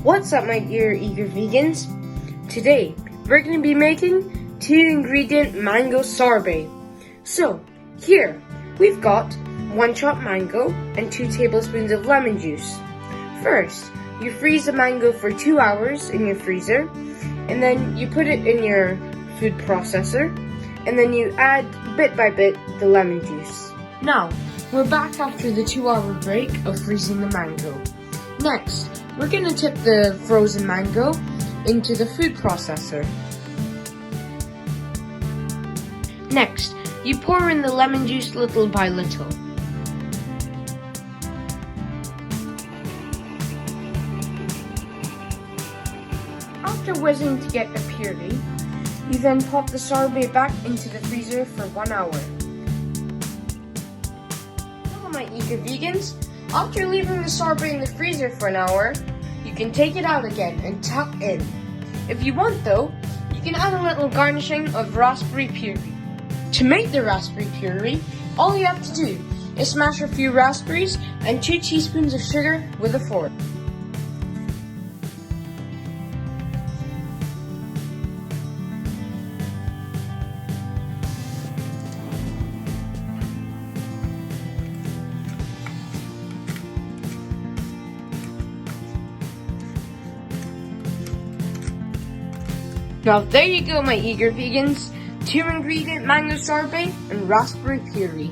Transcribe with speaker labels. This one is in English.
Speaker 1: What's up, my dear eager vegans? Today, we're going to be making 2-ingredient mango sorbet. So, here, we've got 1 chopped mango and 2 tablespoons of lemon juice. First, you freeze the mango for 2 hours in your freezer, and then you put it in your food processor, and then you add bit by bit the lemon juice. Now, we're back after the 2-hour break of freezing the mango. Next, we're going to tip the frozen mango into the food processor. Next, you pour in the lemon juice little by little. After whizzing to get a puree, you then pop the sorbet back into the freezer for 1 hour. Hello, my eager vegans. After leaving the sorbet in the freezer for an hour, you can take it out again and tuck in. If you want though, you can add a little garnishing of raspberry puree. To make the raspberry puree, all you have to do is smash a few raspberries and 2 teaspoons of sugar with a fork. Now there you go, my eager vegans, 2-ingredient mango sorbet and raspberry puree.